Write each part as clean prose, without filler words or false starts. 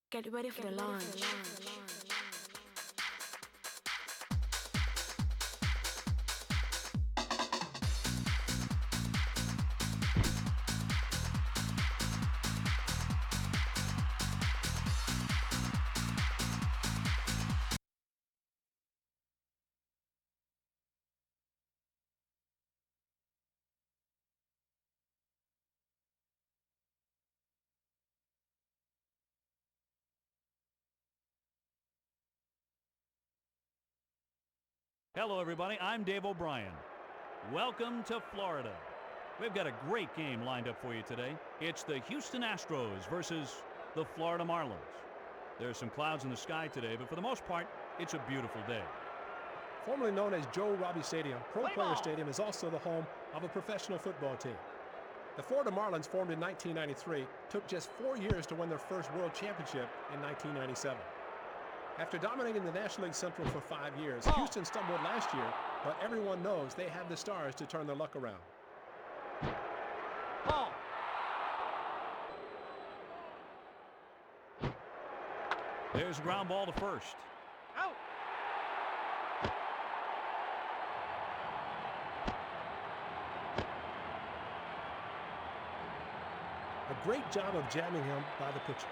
Get ready for the launch. Hello, everybody. I'm Dave O'Brien. Welcome to Florida. We've got a great game lined up for you today. It's the Houston Astros versus the Florida Marlins. There's some clouds in the sky today, but for the most part, it's a beautiful day. Formerly known as Joe Robbie Stadium, Pro Player Stadium is also the home of a professional football team. The Florida Marlins, formed in 1993, took just 4 years to win their first World Championship in 1997. After dominating the National League Central for 5 years, Houston stumbled last year, but everyone knows they have the stars to turn their luck around. There's a ground ball to first. Out. A great job of jamming him by the pitcher.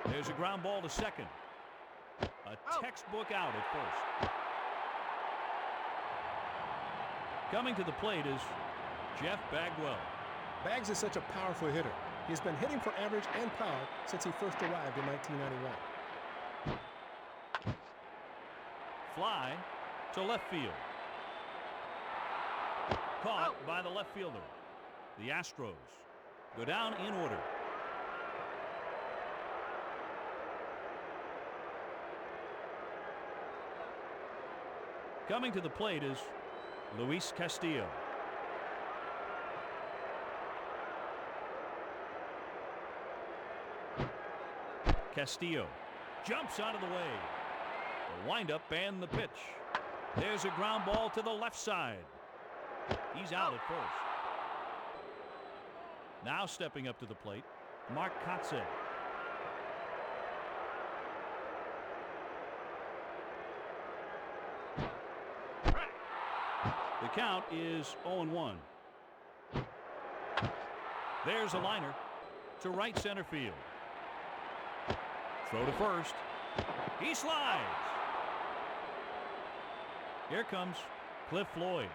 There's a ground ball to second. A textbook out at first. Coming to the plate is Jeff Bagwell. Baggs is such a powerful hitter. He's been hitting for average and power since he first arrived in 1991. Fly to left field. Caught by the left fielder. The Astros go down in order. Coming to the plate is Luis Castillo. Castillo jumps out of the way. The windup and the pitch. There's a ground ball to the left side. He's out at first. Now stepping up to the plate, Mark Kotze. The count is 0-1. There's a liner to right center field. Throw to first. He slides. Here comes Cliff Floyd.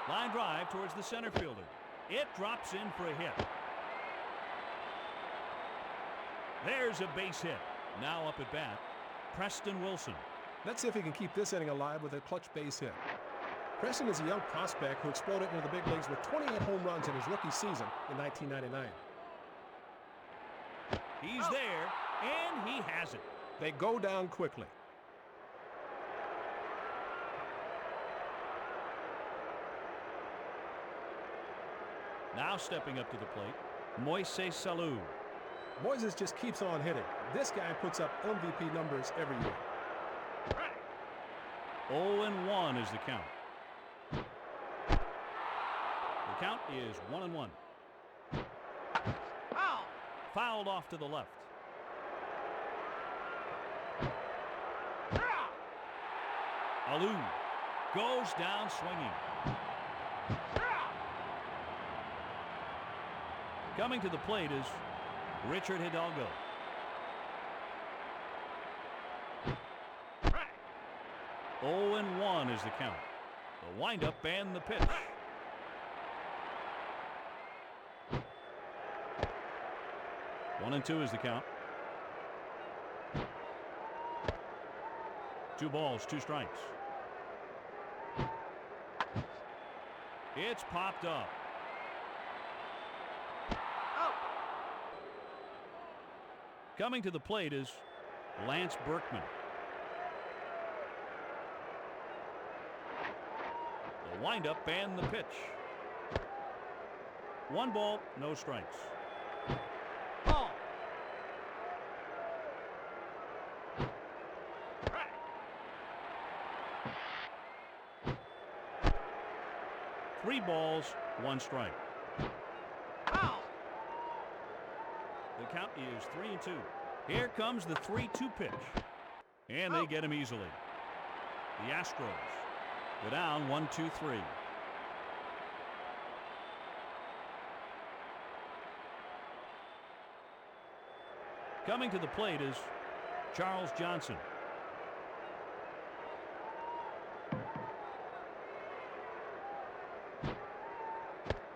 Line drive towards the center fielder. It drops in for a hit. There's a base hit. Now up at bat, Preston Wilson. Let's see if he can keep this inning alive with a clutch base hit. Preston is a young prospect who exploded into the big leagues with 28 home runs in his rookie season in 1999. He's there, and he has it. They go down quickly. Now stepping up to the plate, Moises Salou. Moises just keeps on hitting. This guy puts up MVP numbers every year. 0-1 is the count. The count is 1-1. Fouled off to the left. Alou goes down swinging. Coming to the plate is Richard Hidalgo. Oh, 0-1 is the count. The windup and the pitch. One and two is the count. 2 balls, 2 strikes. It's popped up. Coming to the plate is Lance Berkman. The The windup and the pitch. 1 ball, no strikes. Ball. 3 balls, 1 strike. Foul. The count is 3-2. Here comes the 3-2 pitch. And they get him easily. The Astros go down 1-2-3. Coming to the plate is Charles Johnson.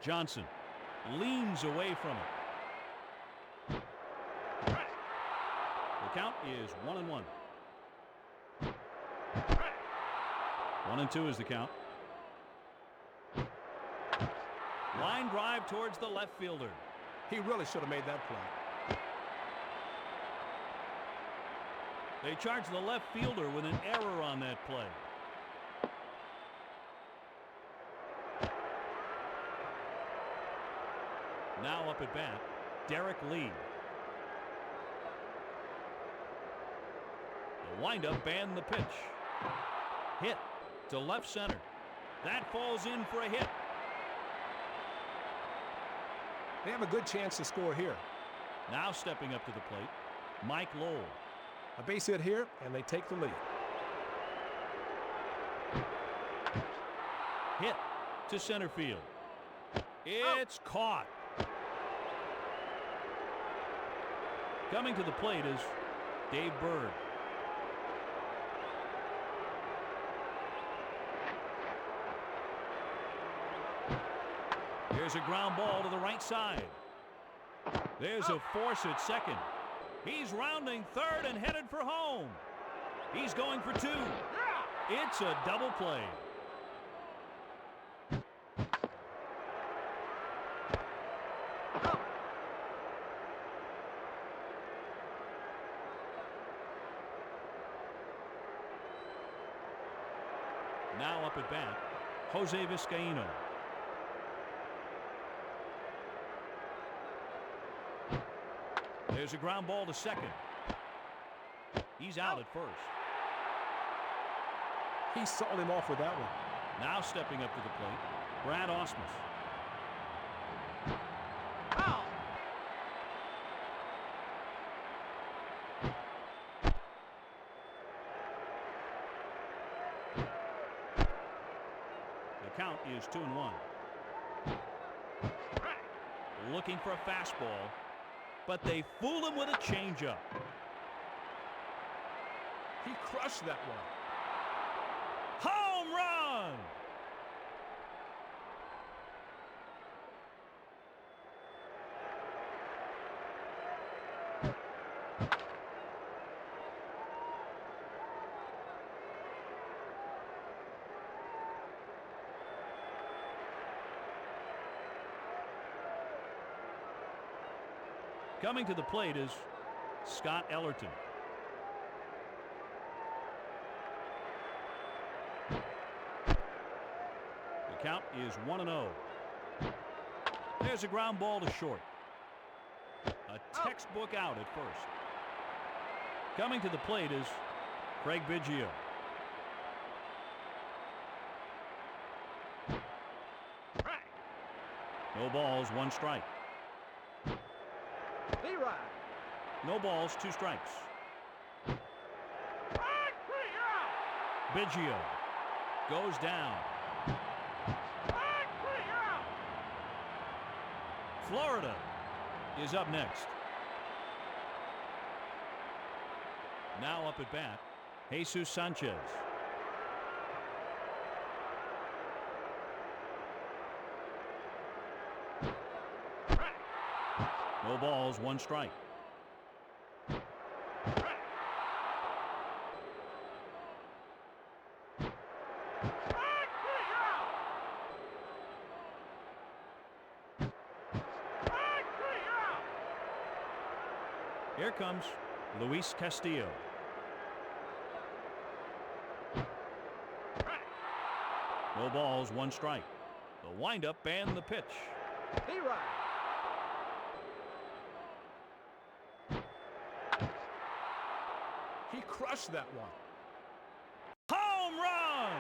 Johnson leans away from it. The count is 1-1. 1-2 is the count. Line drive towards the left fielder. He really should have made that play. They charge the left fielder with an error on that play. Now up at bat, Derek Lee. The windup and the pitch. Hit to left center. That falls in for a hit. They have a good chance to score here. Now stepping up to the plate, Mike Lowell. A base hit here, and they take the lead. Hit to center field. It's caught. Coming to the plate is Dave Bird. Here's a ground ball to the right side. There's a force at second. He's rounding third and headed for home. He's going for 2. It's a double play. Now up at bat, Jose Vizcaino. There's a ground ball to second. He's out at first. He saw him off with that one. Now stepping up to the plate, Brad Ausmus. Foul. The count is 2-1. Looking for a fastball, but they fool him with a changeup. He crushed that one. Home run! Coming to the plate is Scott Ellerton. The count is 1-0. There's a ground ball to short. A textbook out at first. Coming to the plate is Craig Biggio. No balls, 1 strike. B-Rod. No balls, 2 strikes. Biggio goes down. Florida is up next. Now up at bat, Jesus Sanchez. No balls, 1 strike. Here comes Luis Castillo. No No balls, one strike. The windup and the pitch. He right. He crushed that one. Home run!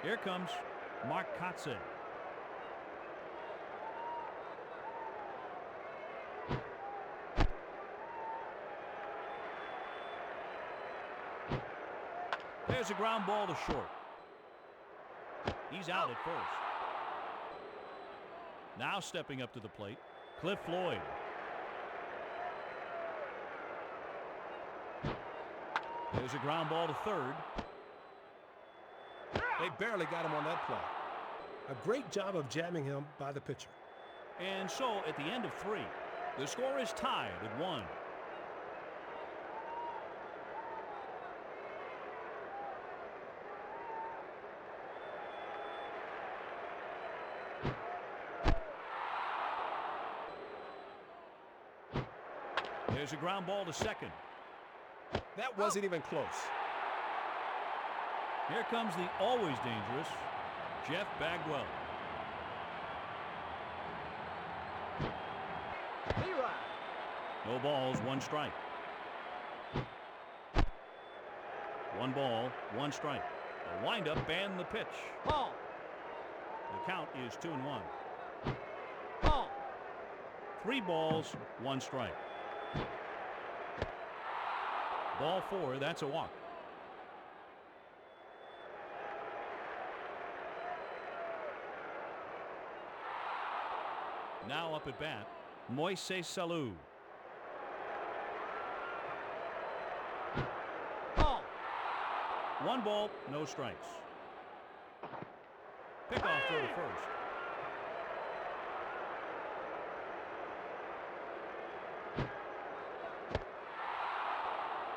Here comes Mark Kotze. There's a ground ball to short. He's out at first. Now stepping up to the plate, Cliff Floyd. There's a ground ball to third. They barely got him on that play. A great job of jamming him by the pitcher. And so at the end of 3, the score is tied at 1. There's a ground ball to second. That wasn't even close. Here comes the always dangerous Jeff Bagwell. He right. No balls, one strike. 1 ball, 1 strike. The windup and the pitch. Ball. The count is 2-1. Ball. 3 balls, 1 strike. Ball 4, that's a walk. Now up at bat, Moises Salou. Ball. 1 ball, no strikes. Pick off throw to first.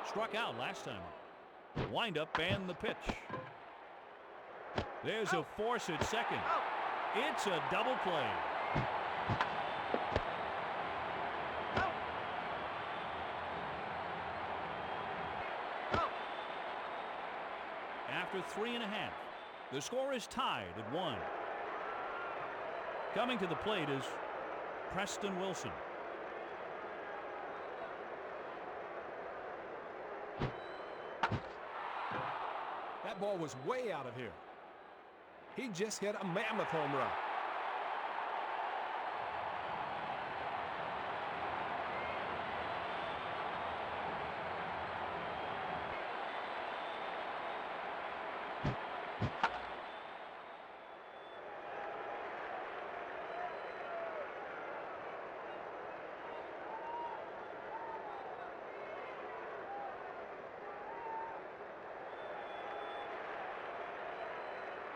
Struck out last time. The windup and the pitch. There's a force at second. It's a double play. After 3 1/2, the score is tied at 1. Coming to the plate is Preston Wilson. That ball was way out of here. He just hit a mammoth home run.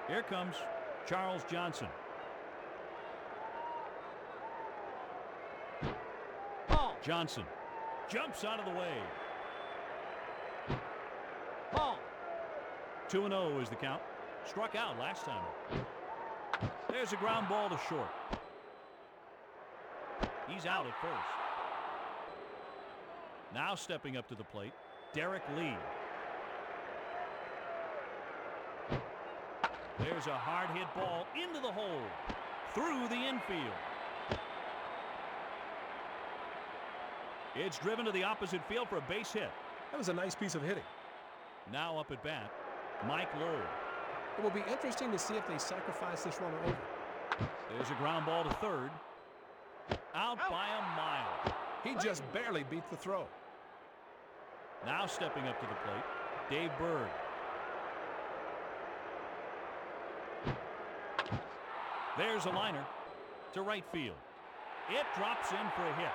Here comes Charles Johnson. Ball. Johnson jumps out of the way. Ball. 2-0 is the count. Struck out last time. There's a ground ball to short. He's out at first. Now stepping up to the plate, Derek Lee. There's a hard hit ball into the hole, through the infield. It's driven to the opposite field for a base hit. That was a nice piece of hitting. Now up at bat, Mike Lowe. It will be interesting to see if they sacrifice this runner over. There's a ground ball to third. Out by a mile. He just barely beat the throw. Now stepping up to the plate, Dave Berg. There's a liner to right field. It drops in for a hit.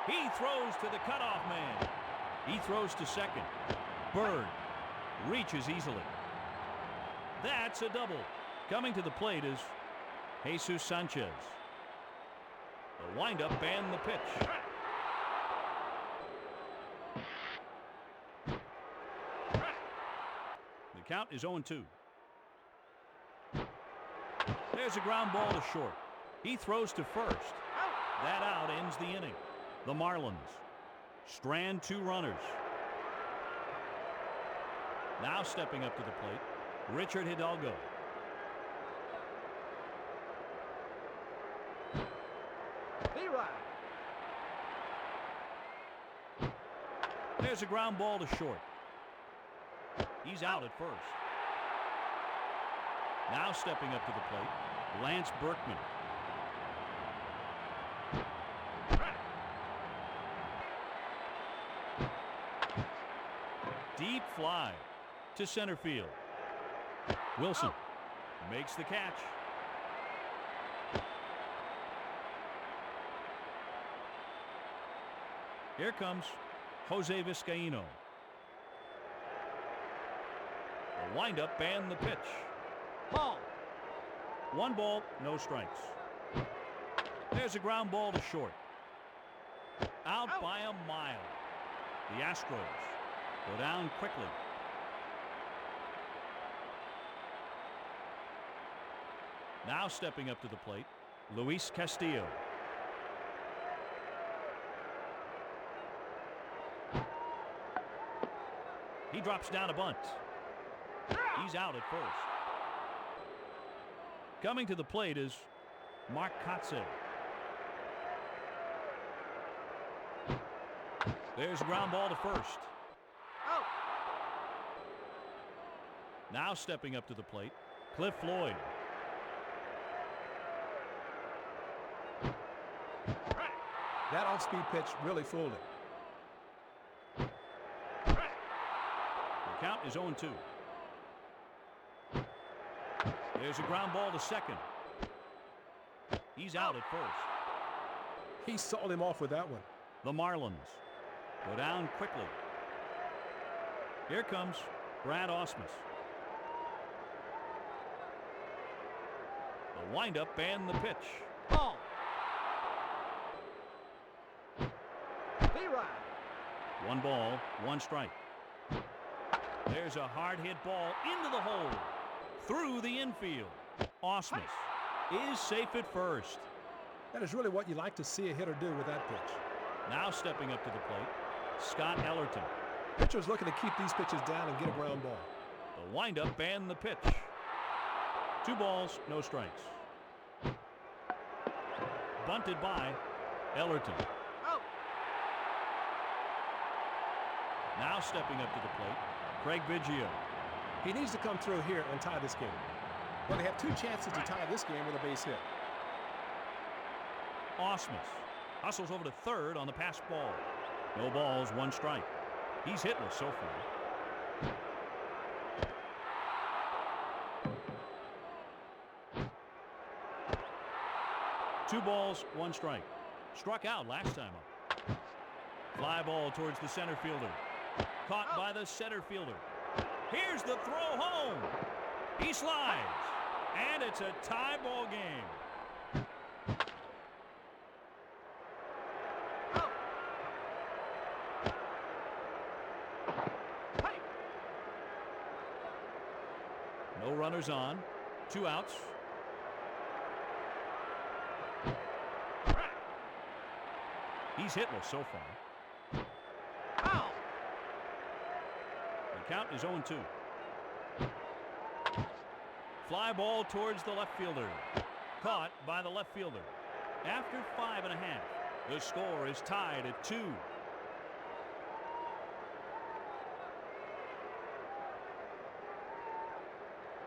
He throws to the cutoff man. He throws to second. Berg reaches easily. That's a double. Coming to the plate is Jesus Sanchez. Wind-up and the pitch. The count is 0-2. There's a ground ball to short. He throws to first. That out ends the inning. The Marlins strand 2 runners. Now stepping up to the plate, Richard Hidalgo. There's a ground ball to short. He's out at first. Now stepping up to the plate, Lance Berkman. Deep fly to center field. Wilson makes the catch. Here comes Jose Vizcaino. The windup and the pitch. Ball. 1 ball, no strikes. There's a ground ball to short. Out by a mile. The Astros go down quickly. Now stepping up to the plate, Luis Castillo. He drops down a bunt. He's out at first. Coming to the plate is Mark Kotze. There's a ground ball to first. Now stepping up to the plate, Cliff Floyd. That off-speed pitch really fooled him. The count is 0-2. There's a ground ball to second. He's out at first. He saw him off with that one. The Marlins go down quickly. Here comes Brad Ausmus. The windup and the pitch. Ball. 1 ball, 1 strike. There's a hard hit ball into the hole. Through the infield. Ausmus is safe at first. That is really what you like to see a hitter do with that pitch. Now stepping up to the plate, Scott Ellerton. Pitcher's looking to keep these pitches down and get a ground ball. The windup and the pitch. 2 balls, no strikes. Bunted by Ellerton. Now stepping up to the plate, Craig Biggio. He needs to come through here and tie this game. Well, they have 2 chances to tie this game with a base hit. Ausmus hustles over to third on the pass ball. No balls, 1 strike. He's hitless so far. Two balls, 1 strike. Struck out last time up. Fly ball towards the center fielder. Caught by the center fielder. Here's the throw home. He slides. And it's a tie ball game. No runners on. 2 outs. He's hitless so far. The count is 0-2. Fly ball towards the left fielder. Caught by the left fielder. After 5.5, the score is tied at 2.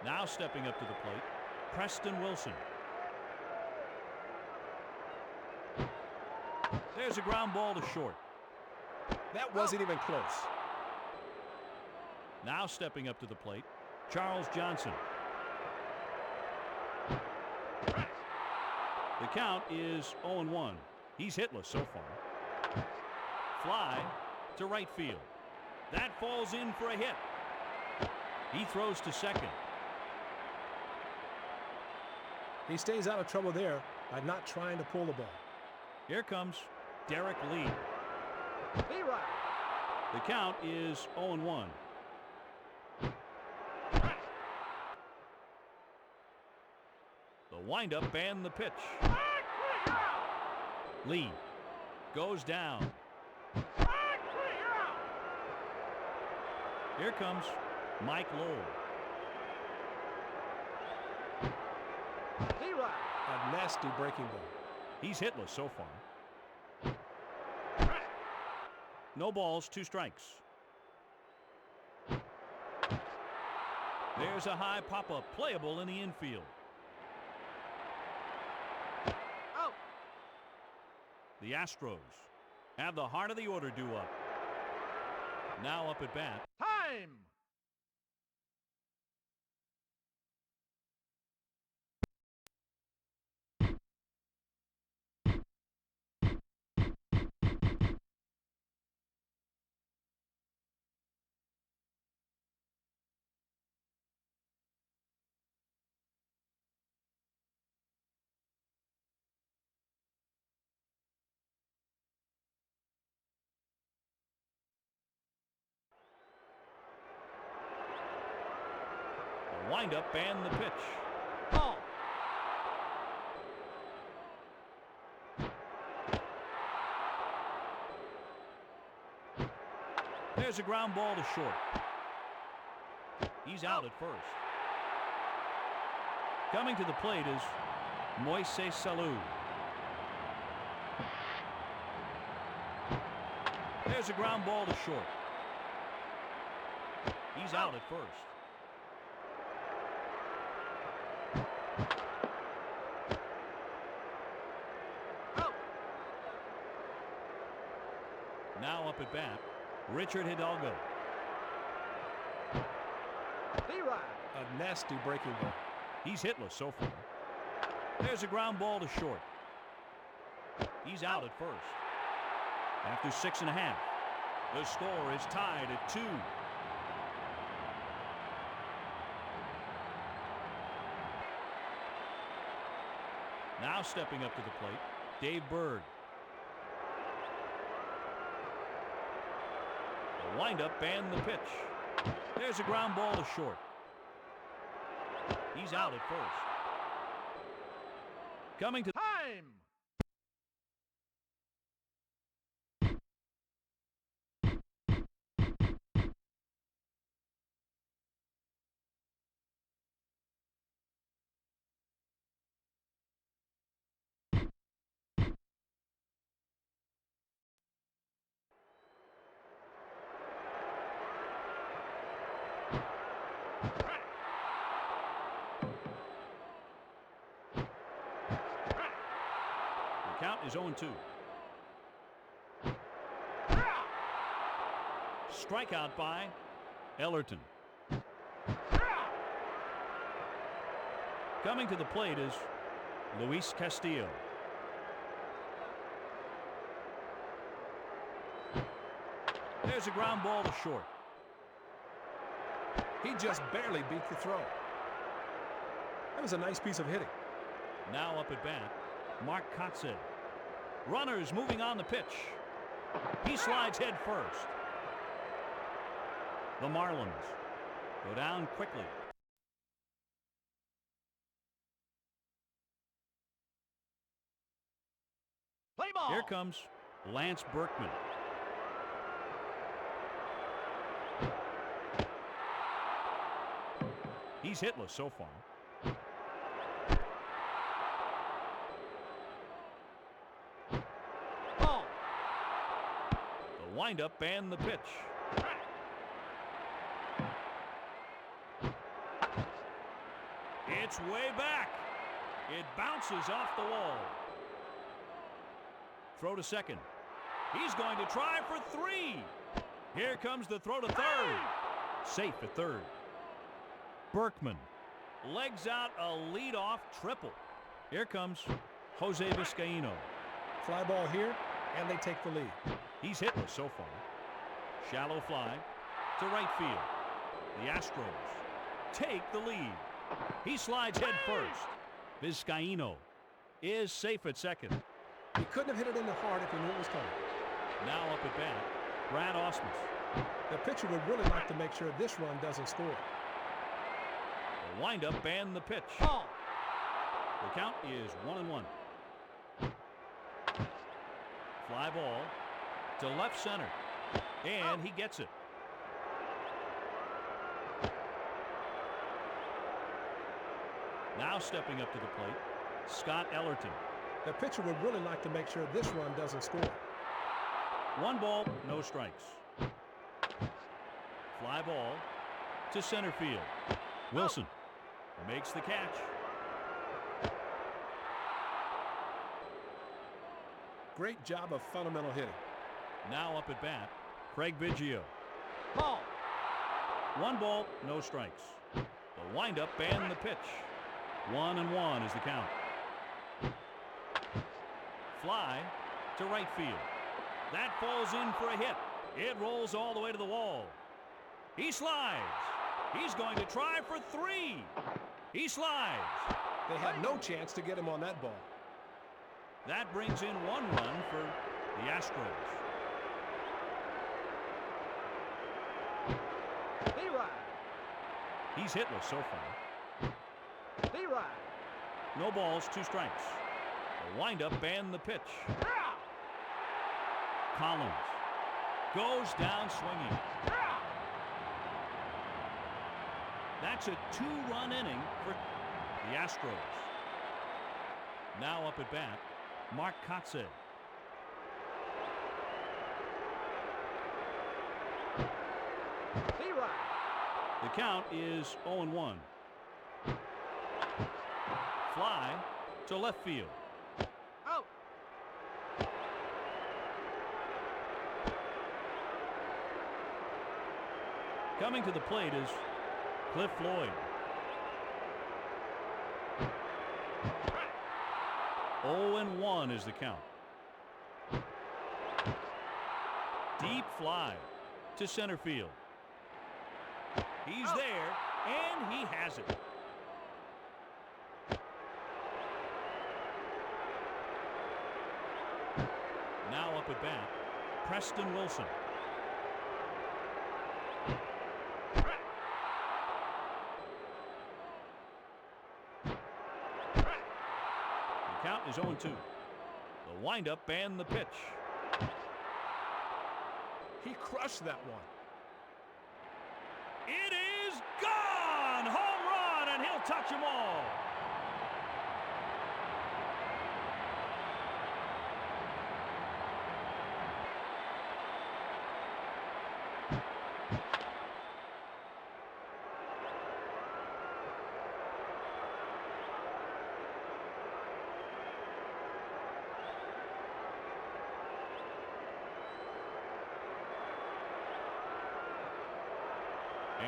Now stepping up to the plate, Preston Wilson. There's a ground ball to short. That wasn't even close. Now stepping up to the plate, Charles Johnson. The count is 0-1. He's hitless so far. Fly to right field. That falls in for a hit. He throws to second. He stays out of trouble there by not trying to pull the ball. Here comes Derek Lee. Be right. The count is 0-1. The windup and the pitch. Lee goes down. Here comes Mike Lowell. Be right. A nasty breaking ball. He's hitless so far. No balls, 2 strikes. There's a high pop-up, playable in the infield. Out. The Astros have the heart of the order due up. Now up at bat. Time. The windup and the pitch. Ball. There's a ground ball to short. He's out at first. Coming to the plate is Moises Salou. There's a ground ball to short. He's out at first. Out. Now up at bat, Richard Hidalgo. Be right. A nasty breaking ball. He's hitless so far. There's a ground ball to short. He's out at first. After 6.5, the score is tied at 2. Now stepping up to the plate, Dave Berg. The windup and the pitch. There's a ground ball to short. He's out at first. Coming to Time. the count is 0-2. Strikeout by Ellerton. Coming to the plate is Luis Castillo. There's a ground ball to short. He just barely beat the throw. That was a nice piece of hitting. Now up at bat, Mark Kotze. Runners moving on the pitch. He slides head first. The Marlins go down quickly. Play ball. Here comes Lance Berkman. He's hitless so far. Ball. The windup and the pitch. It's way back. It bounces off the wall. Throw to second. He's going to try for 3. Here comes the throw to third. Safe at third. Berkman legs out a leadoff triple. Here comes Jose Vizcaino. Fly ball here, and they take the lead. He's hitless so far. Shallow fly to right field. The Astros take the lead. He slides head first. Vizcaino is safe at second. He couldn't have hit it in the heart if he knew it was coming. Now up at bat, Brad Ausmus. The pitcher would really like to make sure this run doesn't score. The windup and the pitch. Ball. The count is 1-1. Fly ball to left center. And he gets it. Now stepping up to the plate, Scott Ellerton. The pitcher would really like to make sure this run doesn't score. 1 ball, no strikes. Fly ball to center field. Wilson makes the catch. Great job of fundamental hitting. Now up at bat, Craig Biggio. Ball. 1 ball, no strikes. The windup and the pitch. 1-1 is the count. Fly to right field. That falls in for a hit. It rolls all the way to the wall. He slides. He's going to try for 3. He slides. They had no chance to get him on that ball. That brings in 1 run for the Astros. D-Ride. He's hitless so far. D-Ride. No balls, 2 strikes. The windup and the pitch. Collins goes down swinging. That's a 2-run inning for the Astros. Now up at bat, Mark Kotsay. D-Ride. The count is 0-1. Fly to left field. Out. Coming to the plate is Cliff Floyd. 0-1 is the count. Deep fly to center field. He's there, and he has it. Now up at bat, Preston Wilson. The count is 0-2. The windup and the pitch. He crushed that one. It is gone! Home run, and he'll touch them all.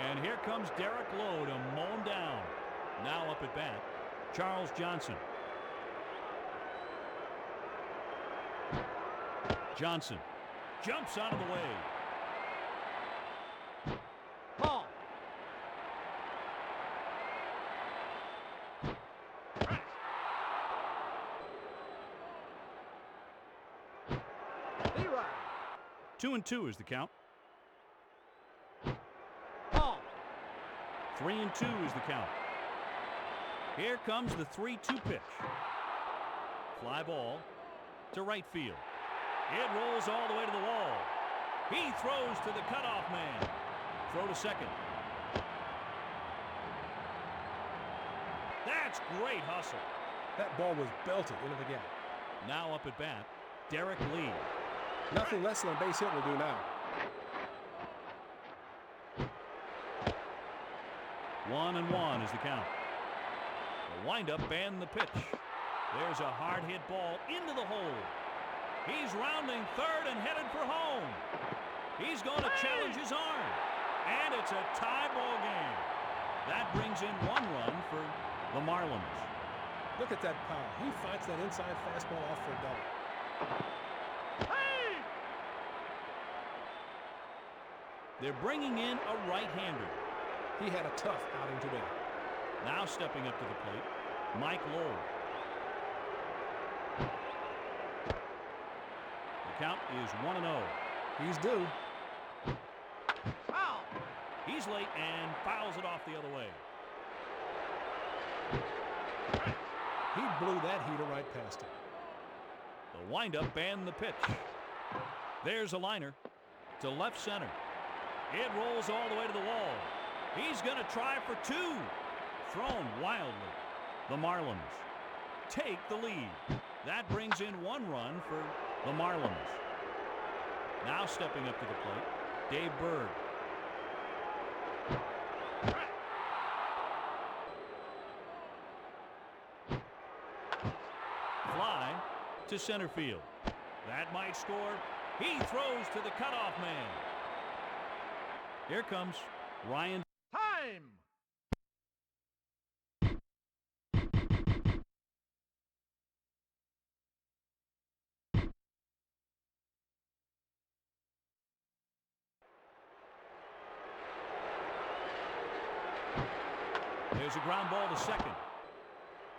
And here comes Derek Lowe to mow him down. Now up at bat, Charles Johnson. Johnson jumps out of the way. Ball. D-Ride. 2-2 is the count. Ball. 3-2 is the count. Here comes the 3-2 pitch. Fly ball to right field. It rolls all the way to the wall. He throws to the cutoff man. Throw to second. That's great hustle. That ball was belted into the gap. Now up at bat, Derek Lee. Nothing less than a base hit will do now. 1-1 is the count. The windup and the pitch. There's a hard hit ball into the hole. He's rounding third and headed for home. He's going to challenge his arm. And it's a tie ball game. That brings in 1 run for the Marlins. Look at that power. He fights that inside fastball off for a double. Hey! They're bringing in a right-hander. He had a tough outing today. Now stepping up to the plate, Mike Lowell. count is 1-0. He's due. Foul. He's late and fouls it off the other way. He blew that heater right past him. The windup and the pitch. There's a liner to left center. It rolls all the way to the wall. He's going to try for two. Thrown wildly. The Marlins take the lead. That brings in 1 run for the Marlins. Now stepping up to the plate, Dave Berg. Fly to center field. That might score. He throws to the cutoff man. Here comes Ryan. Time. There's a ground ball to second.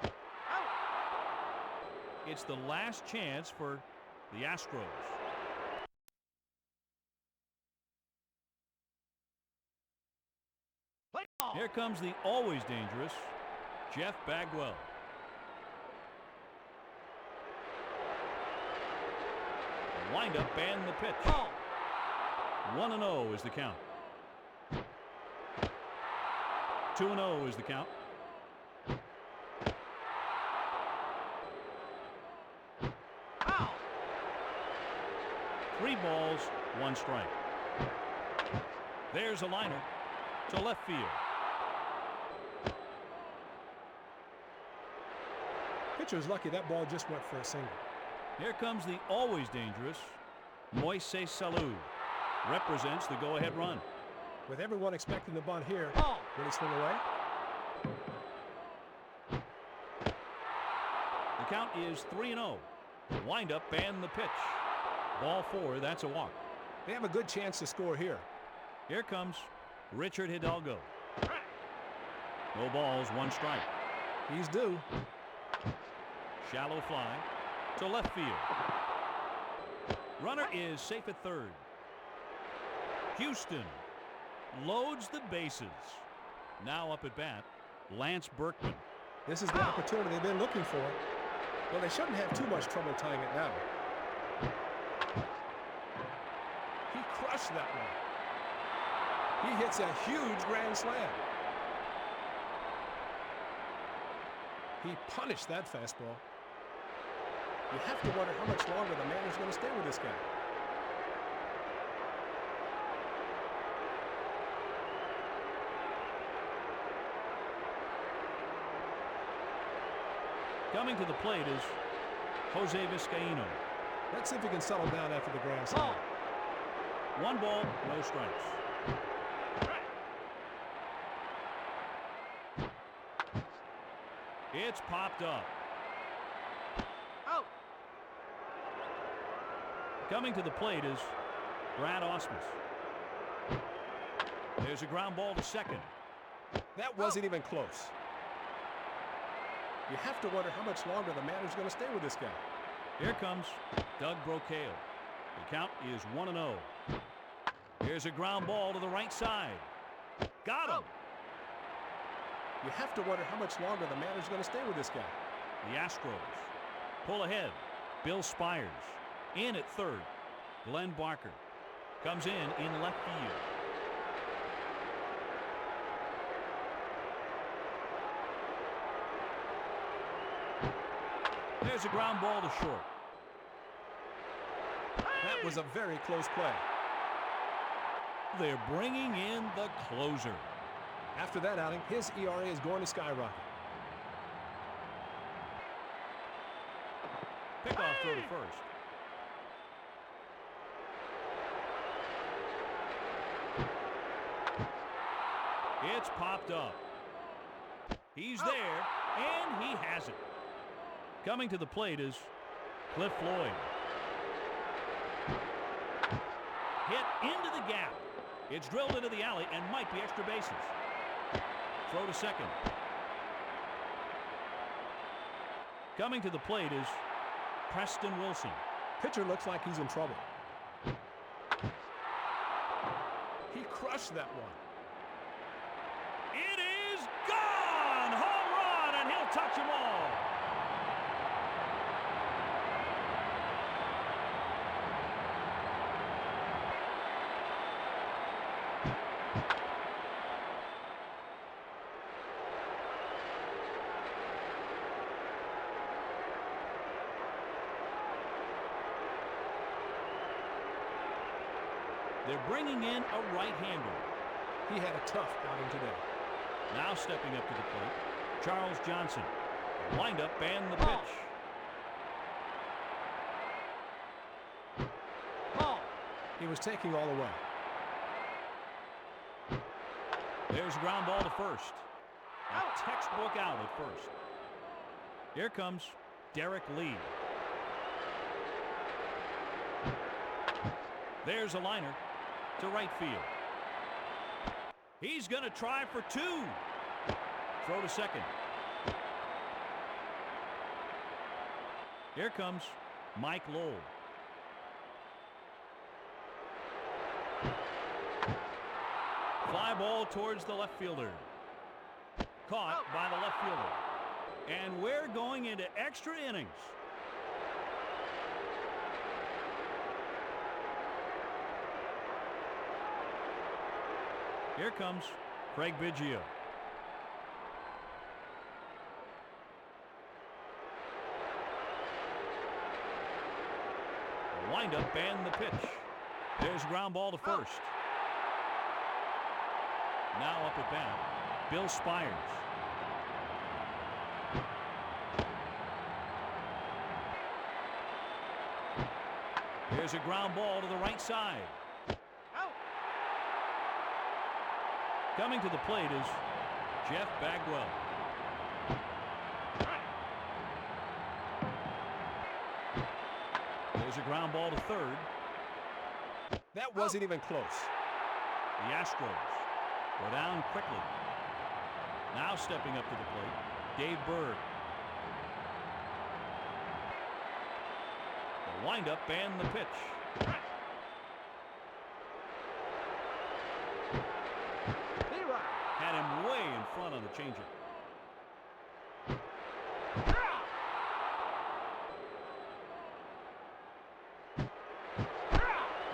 Out. It's the last chance for the Astros. Play ball. Here comes the always dangerous Jeff Bagwell. The windup and the pitch. Ball. 1-0 is the count. 2-0 is the count. Foul. 3 balls, 1 strike. There's a liner to left field. Pitcher's lucky that ball just went for a single. Here comes the always dangerous Moises Salou. Represents the go-ahead run. With everyone expecting the bunt here, Ball. will he swing away? The count is 3-0. The windup and the pitch. Ball 4, that's a walk. They have a good chance to score here. Here comes Richard Hidalgo. No balls, 1 strike. He's due. Shallow fly to left field. Runner is safe at third. Houston loads the bases. Now up at bat, Lance Berkman. This is the opportunity they've been looking for. Well, they shouldn't have too much trouble tying it now. He crushed that one. He hits a huge grand slam. He punished that fastball. You have to wonder how much longer the manager's going to stay with this guy. Coming to the plate is Jose Vizcaíno. Let's see if he can settle down after the grand slam. Ball. 1 ball, no strikes. It's popped up. Out. Coming to the plate is Brad Ausmus. There's a ground ball to second. That wasn't even close. You have to wonder how much longer the manager's going to stay with this guy. Here comes Doug Brocail. The count is 1-0. Here's a ground ball to the right side. Got him. You have to wonder how much longer the manager's going to stay with this guy. The Astros pull ahead. Bill Spires in at third. Glenn Barker comes in left field. There's a ground ball to short. That was a very close play. They're bringing in the closer. After that outing, his ERA is going to skyrocket. Pickoff throw to first. It's popped up. He's there, and he has it. Coming to the plate is Cliff Floyd. Hit into the gap. It's drilled into the alley and might be extra bases. Throw to second. Coming to the plate is Preston Wilson. Pitcher looks like he's in trouble. He crushed that one. It is gone! Home run, and he'll touch them all. They're bringing in a right-hander. He had a tough outing today. Now stepping up to the plate, Charles Johnson. The windup and the pitch. Ball. He was taking all away. There's a ground ball to first. Out. A textbook out at first. Here comes Derek Lee. There's a liner to right field. He's going to try for two. Throw to second. Here comes Mike Lowell. Fly ball towards the left fielder. Caught by the left fielder. And we're going into extra innings. Here comes Craig Biggio. The windup and the pitch. There's a ground ball to first. Now up at bat, Bill Spires. There's a ground ball to the right side. Out. Coming to the plate is Jeff Bagwell. There's a ground ball to third. That wasn't even close. The Astros go down quickly. Now stepping up to the plate, Dave Berg. The windup and the pitch. Zero. Had him way in front on the changeup.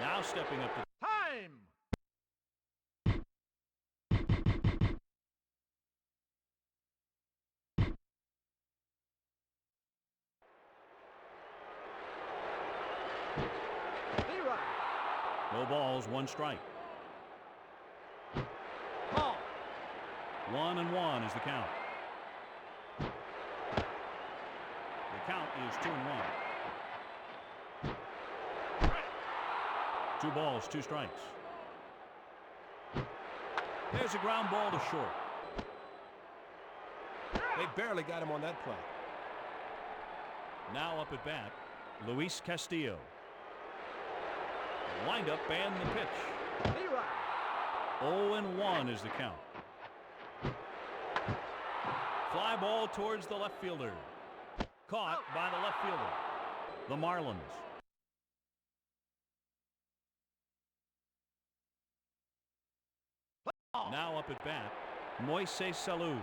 Now stepping up to Time. Zero. no balls, one strike. Ball. 1-1 is the count. The count is 2-1. 2 balls, 2 strikes. There's a ground ball to short. They barely got him on that play. Now up at bat, Luis Castillo. The windup and the pitch. Zero. 0-1 is the count. Fly ball towards the left fielder. Caught by the left fielder. The Marlins. Now up at bat, Moises Salou.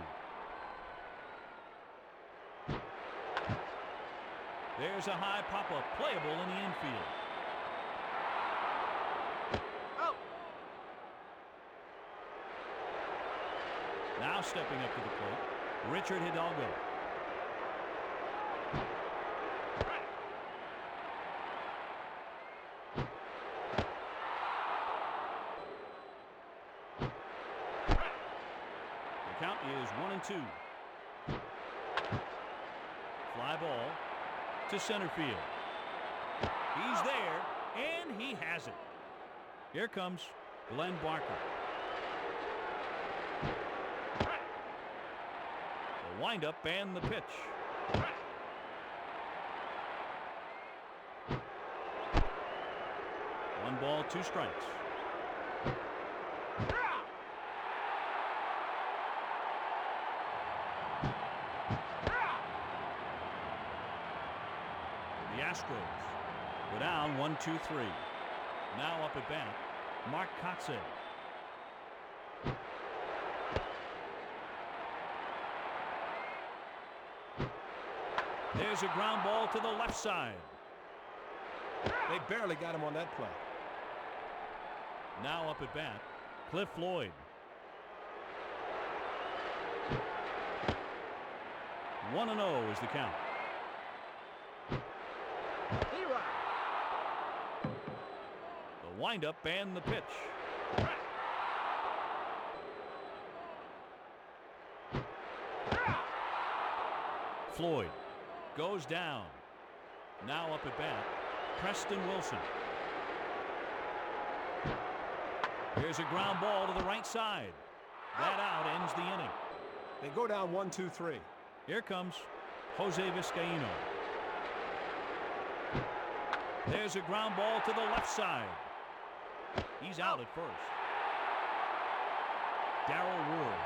There's a high pop-up playable in the infield. Out. Now stepping up to the plate, Richard Hidalgo. The count is 1-2. Fly ball to center field. He's there, and he has it. Here comes Glenn Barker. The windup and the pitch. One ball, 2 strikes. The Astros We're down 1-2-3. Now up at bat, Mark Kotze. There's a ground ball to the left side. They barely got him on that play. Now up at bat, Cliff Floyd. 1-0 is the count. Leroy. The windup and the pitch. Floyd goes down. Now up at bat, Preston Wilson. Here's a ground ball to the right side. That out ends the inning. They go down 1-2-3. Here comes Jose Vizcaíno. There's a ground ball to the left side. He's out at first. Darrell Ward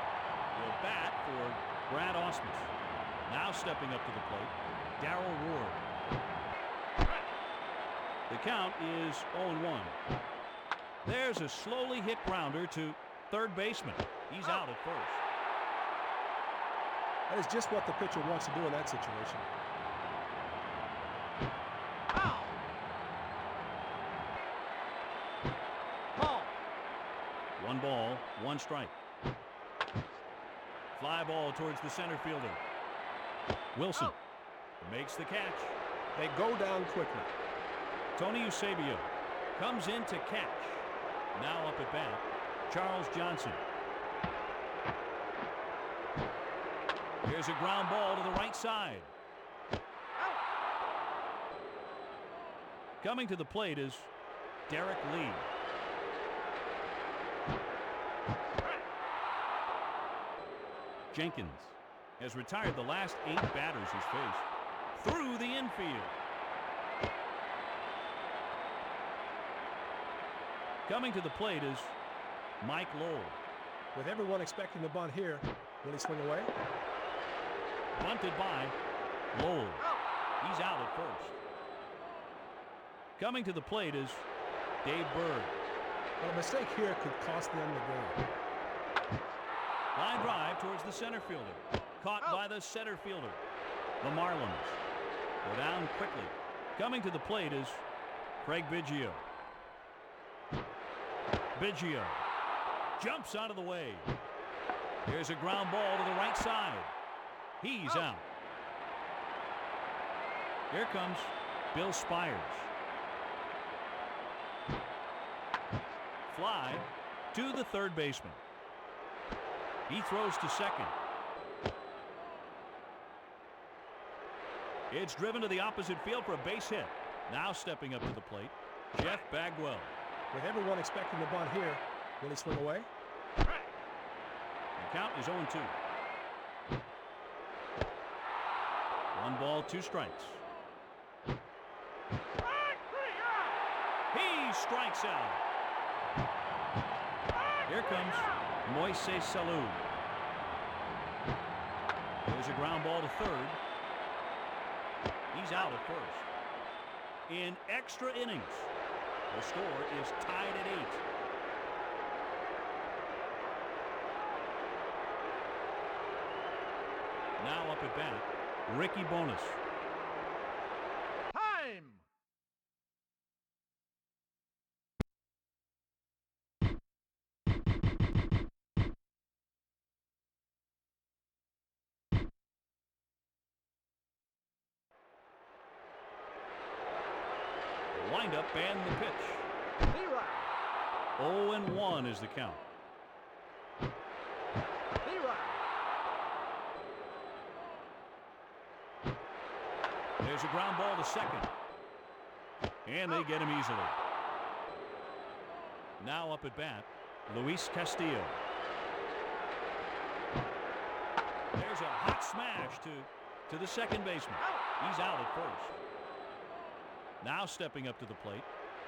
will bat for Brad Ausmus. Now stepping up to the plate, Darrell Ward. The count is 0-1. There's a slowly hit grounder to third baseman. He's out at first. That is just what the pitcher wants to do in that situation. Foul. Ball. 1 ball, 1 strike. Fly ball towards the center fielder. Wilson makes the catch. They go down quickly. Tony Eusebio comes in to catch. Now up at bat, Charles Johnson. Here's a ground ball to the right side. Coming to the plate is Derek Lee. Jenkins has retired the last 8 batters he's faced through the infield. Coming to the plate is Mike Lowell. With everyone expecting the bunt here, will he swing away? Bunted by Lowell. He's out at first. Coming to the plate is Dave Bird. Well, a mistake here could cost them the game. Line drive towards the center fielder. Caught by the center fielder. The Marlins go down quickly. Coming to the plate is Craig Biggio. Biggio jumps out of the way. Here's a ground ball to the right side. He's out. Here comes Bill Spires. Fly to the third baseman. He throws to second. It's driven to the opposite field for a base hit. Now stepping up to the plate, Jeff Bagwell. With everyone expecting the bunt here, will he swing away? The count is 0-2. 1 ball, 2 strikes. He strikes out. Here comes Moises Salou. There's a ground ball to third. He's out at first. In extra innings, the score is tied at 8. Now up at bat, Ricky Bonas. Time. The windup and the pitch. Leroy. 0-1 is the count. Leroy. There's a ground ball to second. And they get him easily. Now up at bat, Luis Castillo. There's a hot smash to the second baseman. He's out at first. Now stepping up to the plate,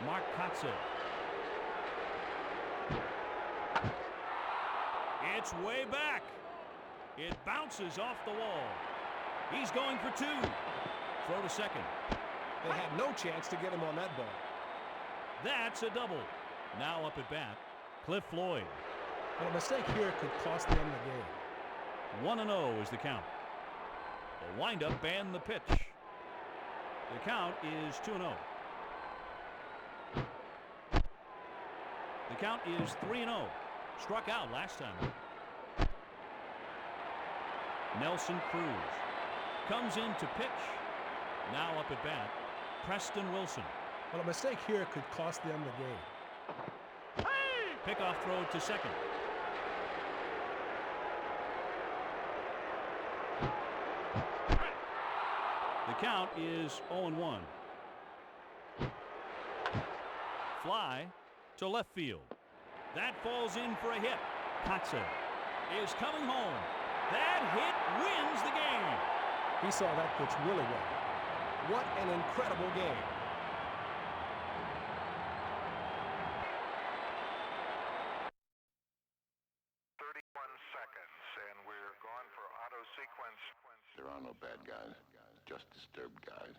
Mark Kotze. It's way back. It bounces off the wall. He's going for 2. Throw to second. They had no chance to get him on that ball. That's a double. Now up at bat, Cliff Floyd. And a mistake here could cost them the game. 1-0 is the count. The windup and the pitch. The count is 2-0. The count is 3-0. Struck out last time. Nelson Cruz comes in to pitch. Now up at bat, Preston Wilson. Well, a mistake here could cost them the game. Pickoff throw to second. The count is 0-1. Fly to left field. That falls in for a hit. Katza is coming home. That hit wins the game. He saw that pitch really well. What an incredible game. Seconds, and we're gone for auto sequence. There are no bad guys, just disturbed guys.